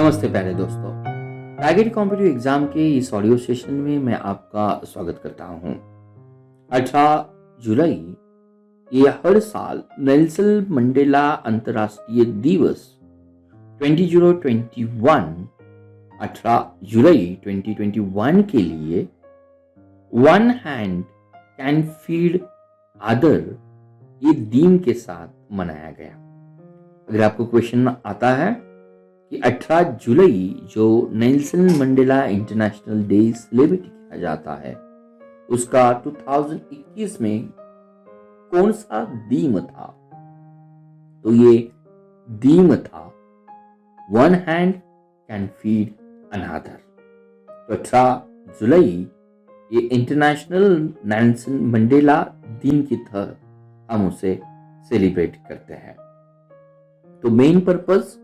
नमस्ते प्यारे दोस्तों। टारगेट कॉम्पिटिटिव एग्जाम के इस ऑडियो सेशन में मैं आपका स्वागत करता हूं। 18 जुलाई ये हर साल नेल्सन मंडेला अंतर्राष्ट्रीय दिवस 2021 18 जुलाई 2021 के लिए one hand can feed other ये थीम के साथ मनाया गया। अगर आपको क्वेश्चन आता है कि 18 जुलाई जो Nelson Mandela international day celebrate किया जाता है उसका 2021 में कौन सा थीम था, तो ये थीम था one hand can feed another. तो 18 जुलाई ये इंटरनेशनल नेल्सन मंडेला दिन की तरह हम उसे सेलिब्रेट करते हैं। तो मेन पर्पस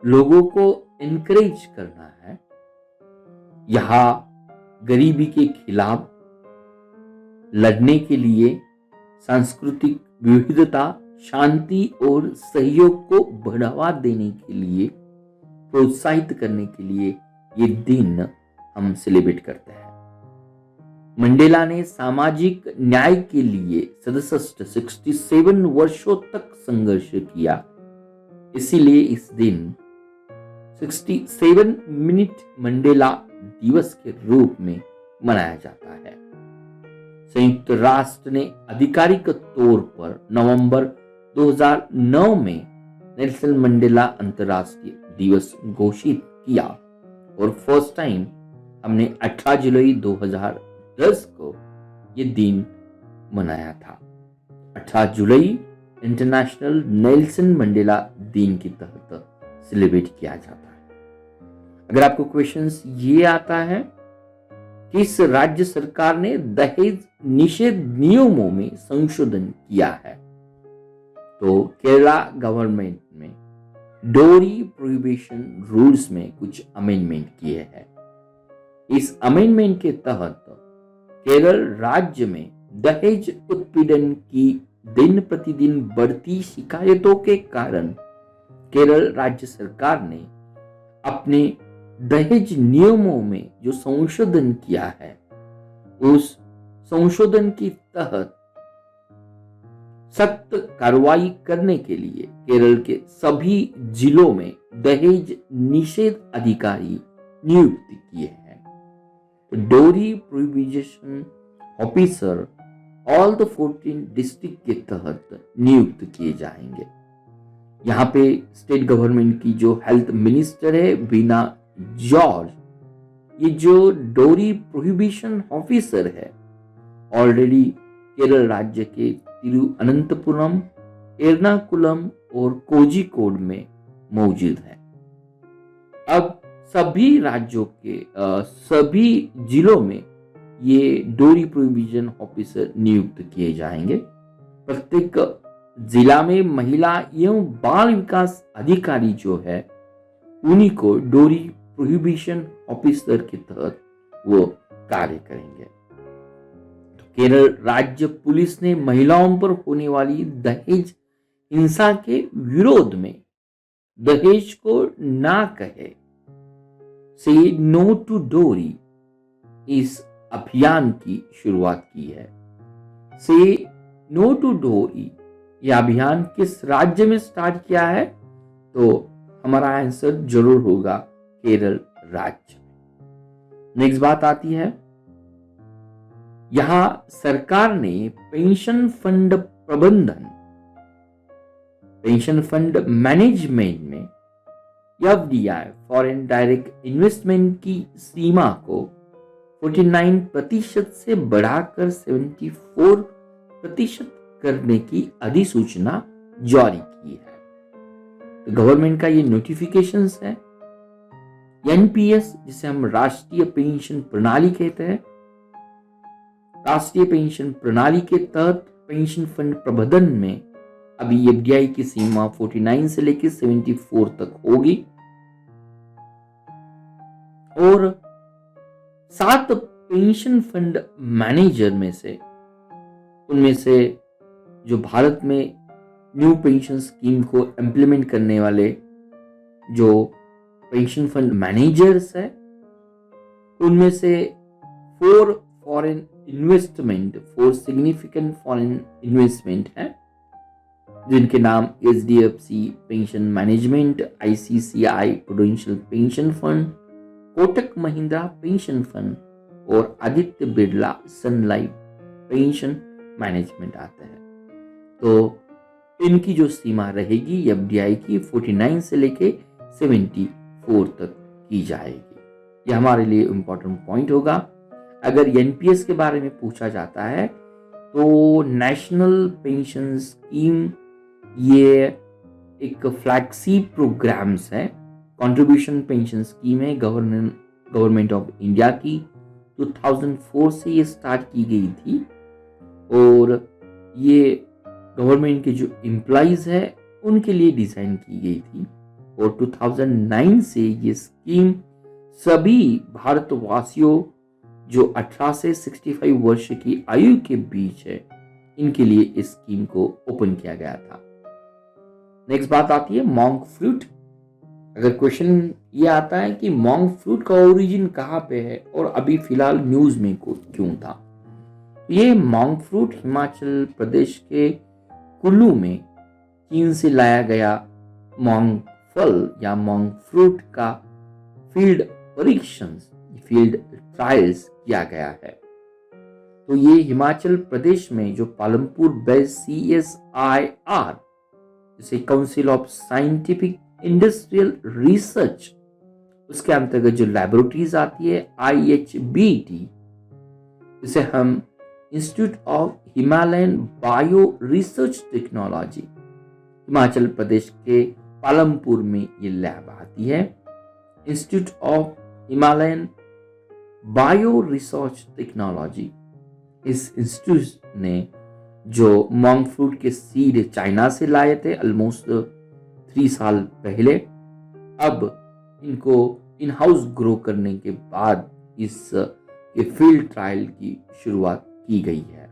लोगों को एनकरेज करना है, यहां गरीबी के खिलाफ लड़ने के लिए सांस्कृतिक विविधता, शांति और सहयोग को बढ़ावा देने के लिए, प्रोत्साहित करने के लिए ये दिन हम सेलिब्रेट करते हैं। मंडेला ने सामाजिक न्याय के लिए सदसष्ट 67 वर्षों तक संघर्ष किया, इसीलिए इस दिन 67 मिनट मंडेला दिवस के रूप में मनाया जाता है। संयुक्त राष्ट्र ने आधिकारिक तौर पर नवंबर 2009 में नेल्सन मंडेला अंतर्राष्ट्रीय दिवस घोषित किया और फर्स्ट टाइम हमने 18 जुलाई 2010 को ये दिन मनाया था। 18 जुलाई इंटरनेशनल नेल्सन मंडेला दिन के तहत सेलिब्रेट किया जाता है। अगर आपको क्वेश्चंस ये आता है कि इस राज्य सरकार ने दहेज निषेध नियमों में संशोधन किया है, तो केरला गवर्नमेंट में डोरी प्रोहिबिशन रूल्स में कुछ अमेंडमेंट किए हैं। इस अमेंडमेंट के तहत केरल राज्य में दहेज उत्पीड़न की दिन प्रतिदिन बढ़ती शिकायतों के कारण केरल राज्य सरकार ने अपने दहेज नियमों में जो संशोधन किया है, उस संशोधन के तहत सख्त कार्रवाई करने के लिए केरल के सभी जिलों में दहेज निषेध अधिकारी नियुक्त किए हैं। डोरी prohibition officer all the 14 district के तहत नियुक्त किए जाएंगे। यहाँ पे स्टेट गवर्नमेंट की जो हेल्थ मिनिस्टर है बीना जॉर्ज, ये जो डोरी प्रोहिबिशन ऑफिसर है ऑलरेडी केरल राज्य के तिरुअनंतपुरम, एर्नाकुलम और कोझिकोड में मौजूद है। अब सभी राज्यों के सभी जिलों में ये डोरी प्रोहिबिशन ऑफिसर नियुक्त किए जाएंगे। प्रत्येक जिला में महिला एवं बाल विकास अधिकारी जो है उन्हीं को डोरी प्रोहिबिशन ऑफिसर के तहत वो कार्य करेंगे। तो केरल राज्य पुलिस ने महिलाओं पर होने वाली दहेज हिंसा के विरोध में दहेज को ना कहे, से नो टू डोरी इस अभियान की शुरुआत की है। से नो टू डोरी यह अभियान किस राज्य में स्टार्ट किया है, तो हमारा आंसर जरूर होगा केरल राज्य। नेक्स्ट बात आती है, यहां सरकार ने पेंशन फंड प्रबंधन, पेंशन फंड मैनेजमेंट में एफडीआई फॉरेन डायरेक्ट इन्वेस्टमेंट की सीमा को 49% से बढ़ाकर 74% करने की अधिसूचना जारी की है। तो गवर्नमेंट का ये नोटिफिकेशंस है। एनपीएस जिसे हम राष्ट्रीय पेंशन प्रणाली कहते हैं, राष्ट्रीय पेंशन प्रणाली के तहत पेंशन फंड प्रबंधन में अभी एफडीआई की सीमा 49 से लेकर 74 तक होगी और 7 पेंशन फंड मैनेजर में से उनमें से जो भारत में न्यू पेंशन स्कीम को इम्प्लीमेंट करने वाले जो पेंशन फंड मैनेजर्स है, उनमें से 4 सिग्निफिकेंट फॉरेन इन्वेस्टमेंट है, जिनके नाम HDFC pension management, ICICI prudential pension fund, Kotak Mahindra pension fund और आदित्य बिरला सन लाइफ पेंशन मैनेजमेंट आते हैं। तो इनकी जो सीमा रहेगी FDI की 49 से लेके 74 तक की जाएगी। यह हमारे लिए इंपॉर्टेंट पॉइंट होगा। अगर NPS के बारे में पूछा जाता है तो नेशनल पेंशन स्कीम ये एक फ्लैगशिप प्रोग्राम्स है, कंट्रीब्यूशन पेंशन स्कीम है गवर्नमेंट ऑफ इंडिया की। 2004 से ये स्टार्ट की गई थी और ये गवर्नमेंट के जो एम्प्लॉइज है उनके लिए डिजाइन की गई थी और 2009 से ये स्कीम सभी भारतवासियों जो 18 से 65 वर्ष की आयु के बीच है इनके लिए इस स्कीम को ओपन किया गया था। नेक्स्ट बात आती है मॉन्क फ्रूट। अगर क्वेश्चन ये आता है कि मॉन्क फ्रूट का ओरिजिन कहाँ पे है और अभी फिलहाल न्यूज में क्यों था, ये मॉन्क फ्रूट हिमाचल प्रदेश के कुल्लू में चीन से लाया गया मॉन्क फल या मॉन्क फ्रूट का फील्ड ट्रायल्स किया गया है। तो ये हिमाचल प्रदेश में जो पालमपुर बेस्ड CSIR जैसे council of scientific industrial research, उसके अंतर्गत जो लैबोरेटरीज आती है IHBT, जिसे हम institute of Himalayan bio research technology, Himachal Pradesh के पालमपुर में ये लैब आती है। Institute of Himalayan bio research technology, इस इंस्टीट्यूट ने जो मॉन्क फ्रूट के सीड चाइना से लाए थे ऑलमोस्ट 3 साल पहले, अब इनको इन हाउस ग्रो करने के बाद इस फील्ड ट्रायल की शुरुआत की गई है।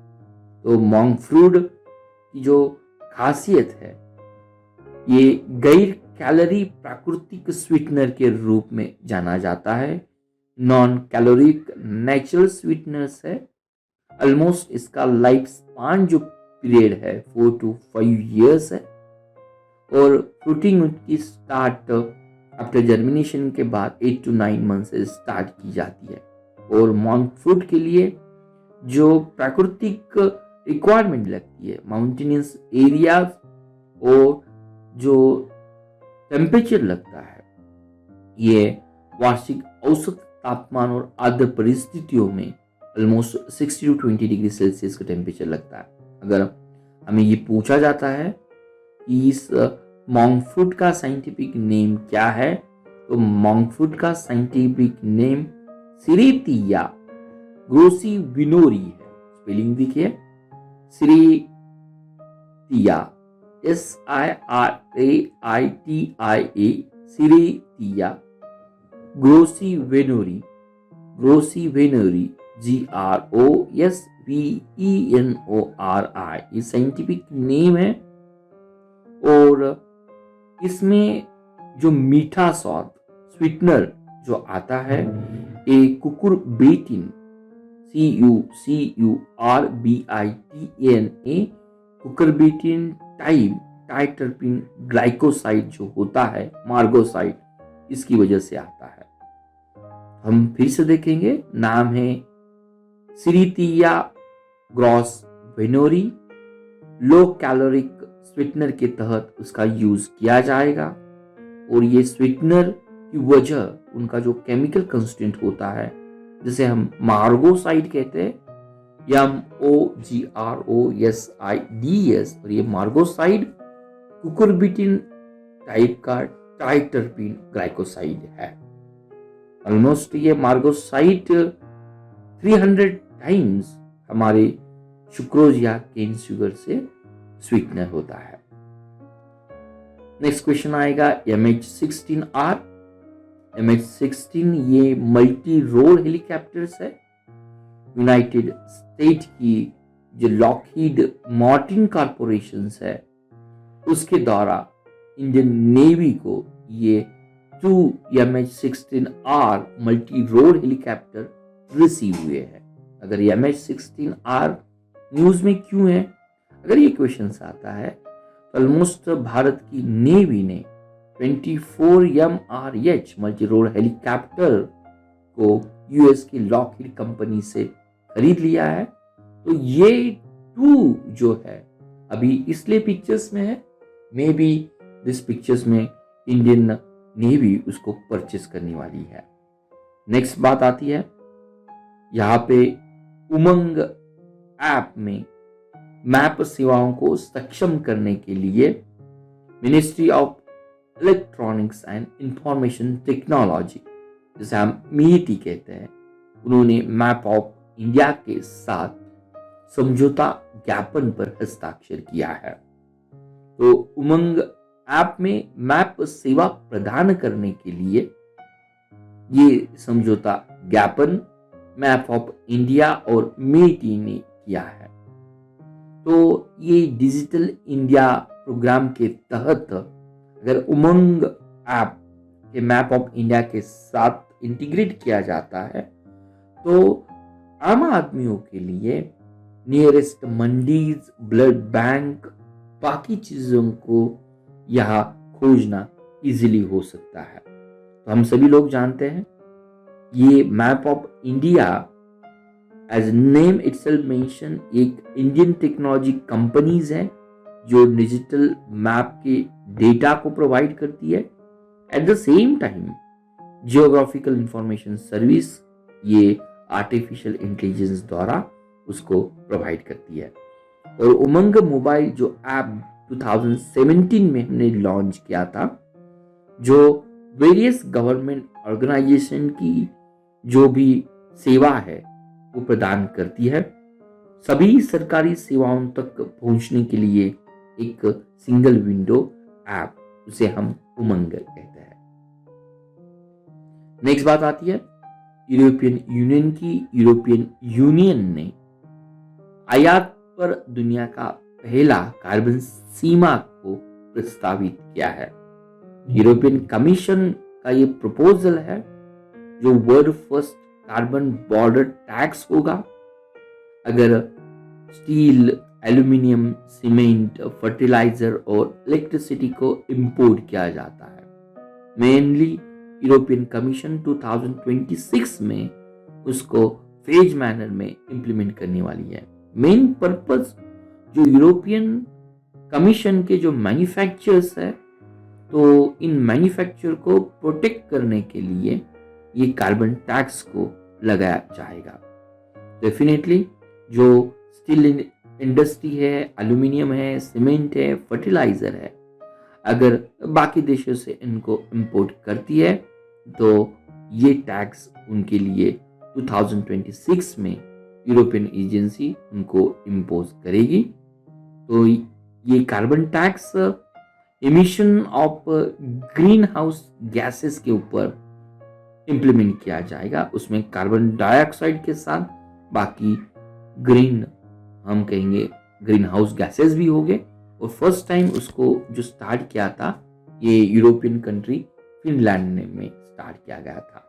तो मॉन्क फ्रूट की जो खासियत है, ये गैर कैलोरी प्राकृतिक स्वीटनर के रूप में जाना जाता है, नॉन कैलोरिक नेचुरल स्वीटनर्स है। ऑलमोस्ट इसका लाइफ स्पान जो पीरियड है 4 to 5 years है और फ्रूटिंग की स्टार्ट आफ्टर जर्मिनेशन के बाद 8 to 9 months से स्टार्ट की जाती है। और मॉन्क फ्रूट के लिए जो प्राकृतिक रिक्वायरमेंट लगती है, माउंटेनियस एरिया और जो टेम्परेचर लगता है, ये वार्षिक औसत तापमान और आर्द्र परिस्थितियों में ऑलमोस्ट 60 to 20 डिग्री सेल्सियस का टेम्परेचर लगता है। अगर हमें ये पूछा जाता है कि इस मॉन्क फ्रूट का साइंटिफिक नेम क्या है, तो मॉन्क फ्रूट का साइंटिफिक नेम सिरेतिया ग्रोसिविनोरी है। स्पेलिंग देखिए, सिरेतिया SIRAITIA, सिरेतिया ग्रोसिवेनोरी GROSVENORI, ये साइंटिफिक नेम है। और इसमें जो मीठा स्वाद स्वीटनर जो आता है, ए कुकुरबिटेन CUCURBITANA कुकुरबिटेन टाइटरपिन ग्लाइकोसाइड जो होता है, मार्गोसाइड, इसकी वजह से आता है। हम फिर से देखेंगे, नाम है सिरेतिया ग्रोसिविनोरी। लो कैलोरिक स्वीटनर के तहत उसका यूज किया जाएगा और ये स्वीटनर की वजह उनका जो केमिकल कंस्टेंट होता है, जिसे हम मार्गोसाइड कहते हैं, MOGROSIDS, और ये मार्गोसाइड कुकुरबिटेन टाइप का ट्राइटरपीन ग्लाइकोसाइड है। ऑलमोस्ट ये मार्गोसाइड 300 टाइम्स हमारे सुक्रोज या केन शुगर से स्वीटनर होता है। नेक्स्ट क्वेश्चन आएगा MH-16R। MH-16 ये मल्टी रोल हेलीकॉप्टर्स है। यूनाइटेड स्टेट की जो लॉकहीड मार्टिन कॉर्पोरेशन है, उसके द्वारा इंडियन नेवी को ये 2 MH-16R multi role helicopter receive हुए हैं। अगर ये MH-16R न्यूज में क्यों है, अगर ये क्वेश्चन आता है तो ऑलमोस्ट भारत की नेवी ने 24 MRH मल्टी रोल हेलीकॉप्टर को यूएस की लॉकहीड कंपनी से खरीद लिया है। तो ये 2 जो है अभी इसलिए पिक्चर्स में है, मे बी दिस पिक्चर्स में इंडियन नेवी उसको परचेस करने वाली है। नेक्स्ट बात आती है यहाँ पे उमंग ऐप में मैप सेवाओं को सक्षम करने के लिए ministry of electronics and information technology, जिसे हम मीटी कहते हैं, उन्होंने मैप ऑफ इंडिया के साथ समझौता ज्ञापन पर हस्ताक्षर किया है। तो उमंग ऐप में मैप सेवा प्रदान करने के लिए ये समझौता ज्ञापन मैप ऑफ इंडिया और मीटी ने किया है। तो ये डिजिटल इंडिया प्रोग्राम के तहत अगर उमंग ऐप के मैप ऑफ इंडिया के साथ इंटीग्रेट किया जाता है तो आम आदमियों के लिए नियरेस्ट मंडीज, ब्लड बैंक, बाकी चीजों को यहाँ खोजना इजीली हो सकता है। तो हम सभी लोग जानते हैं ये map of India as name itself mention एक इंडियन टेक्नोलॉजी कंपनीज है जो डिजिटल मैप के डेटा को प्रोवाइड करती है। At the same time geographical information service ये आर्टिफिशियल इंटेलिजेंस द्वारा उसको प्रोवाइड करती है। और उमंग मोबाइल जो ऐप 2017 में हमने लॉन्च किया था, जो वेरियस गवर्नमेंट ऑर्गेनाइजेशन की जो भी सेवा है वो प्रदान करती है। सभी सरकारी सेवाओं तक पहुंचने के लिए एक सिंगल विंडो ऐप, उसे हम उमंग कहते हैं। नेक्स्ट बात आती है यूरोपियन यूनियन की। यूरोपियन यूनियन ने आयात पर दुनिया का पहला कार्बन सीमा को प्रस्तावित किया है। यूरोपियन कमीशन का ये प्रपोजल है जो world first carbon border tax होगा अगर स्टील, एल्यूमिनियम, सीमेंट, फर्टिलाइजर और इलेक्ट्रिसिटी को इंपोर्ट किया जाता है। मेनली यूरोपियन कमीशन 2026 में उसको फेज मैनर में इंप्लीमेंट करने वाली है। मेन पर्पस जो यूरोपियन कमीशन के जो मैन्युफैक्चरर्स है, तो इन मैन्युफैक्चर को प्रोटेक्ट करने के लिए ये कार्बन टैक्स को लगाया जाएगा। डेफिनेटली जो स्टील इंडस्ट्री है, एल्यूमिनियम है, सीमेंट है, फर्टिलाइजर है, अगर बाकी देशों से इनको इंपोर्ट करती है तो ये टैक्स उनके लिए 2026 में यूरोपियन एजेंसी उनको इम्पोज करेगी। तो ये carbon tax emission of green house gases के ऊपर इंप्लीमेंट किया जाएगा। उसमें कार्बन डाइऑक्साइड के साथ बाकी ग्रीन, हम कहेंगे ग्रीन हाउस गैसेस भी होंगे। और फर्स्ट टाइम उसको जो स्टार्ट किया था ये यूरोपियन कंट्री फिनलैंड में स्टार्ट किया गया था।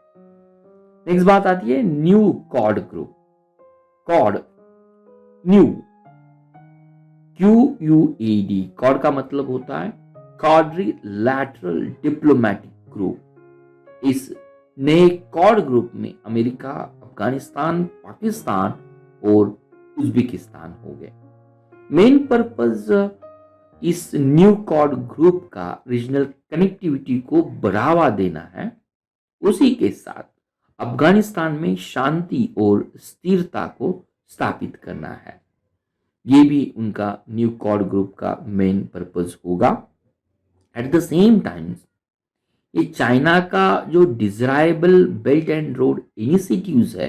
नेक्स्ट बात आती है new quad group. Quad new QUAD, quad का मतलब होता है क्वाड्रिलैटरल डिप्लोमेटिक ग्रुप। इस नए क्वाड ग्रुप में अमेरिका, अफगानिस्तान, पाकिस्तान और उज्बेकिस्तान हो गए। मेन पर्पस इस न्यू क्वाड ग्रुप का रीजनल कनेक्टिविटी को बढ़ावा देना है, उसी के साथ अफगानिस्तान में शांति और स्थिरता को स्थापित करना है। ये भी उनका न्यू क्वाड ग्रुप का मेन पर्पस होगा। एट द सेम टाइम ये चाइना का जो desirable belt and road initiatives है,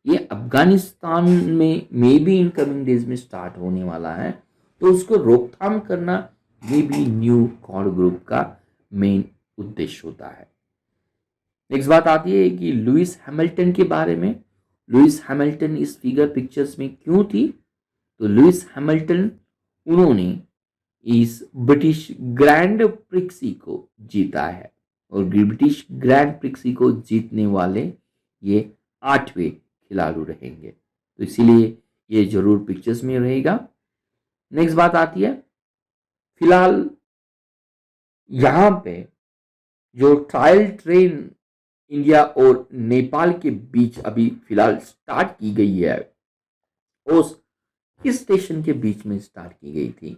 ये अफगानिस्तान में may be in coming days में स्टार्ट होने वाला है, तो उसको रोकथाम करना ये भी न्यू क्वाड ग्रुप का मेन उद्देश्य होता है। नेक्स्ट बात आती है कि लुइस हैमिल्टन के बारे में। लुइस हैमिल्टन इस फिगर पिक्चर्स में क्यों थी? तो लुइस हैमिल्टन, उन्होंने इस ब्रिटिश ग्रैंड प्रिक्सी को जीता है। और ब्रिटिश ग्रैंड प्रिक्स को जीतने वाले ये 8वें खिलाड़ी रहेंगे। तो इसीलिए ये जरूर पिक्चर्स में रहेगा। नेक्स्ट बात आती है, फिलहाल यहाँ पे जो ट्रायल ट्रेन इंडिया और नेपाल के बीच अभी फिलहाल स्टार्ट की गई है, उस किस स्टेशन के बीच में स्टार्ट की गई थी?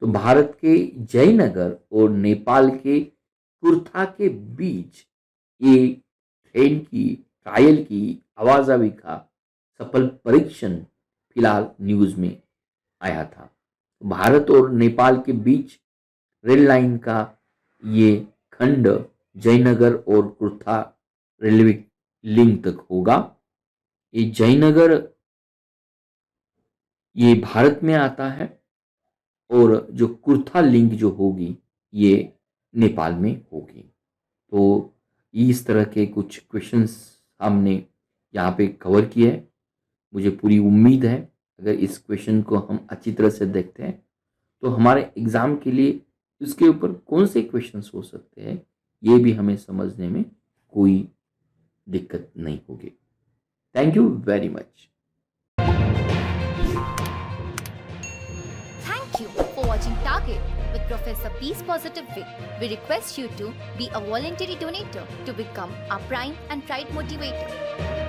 तो भारत के जयनगर और नेपाल के कुर्था के बीच ये ट्रेन की ट्रायल की आवाजाही का सफल परीक्षण फिलहाल न्यूज में आया था। भारत और नेपाल के बीच रेल लाइन का ये खंड जयनगर और कुर्था रेलवे लिंक तक होगा। ये जयनगर ये भारत में आता है और जो कुर्था लिंक जो होगी ये नेपाल में होगी। तो इस तरह के कुछ क्वेश्चंस हमने यहाँ पे कवर किए हैं। मुझे पूरी उम्मीद है अगर इस क्वेश्चन को हम अच्छी तरह से देखते हैं तो हमारे एग्जाम के लिए इसके ऊपर कौन से क्वेश्चंस हो सकते हैं ये भी हमें समझने में कोई दिक्कत नहीं होगी। Thank you very much. Thank you for watching Target with Professor Peace Positive Vic. We request you to be a voluntary donator to become our Prime and Pride Motivator.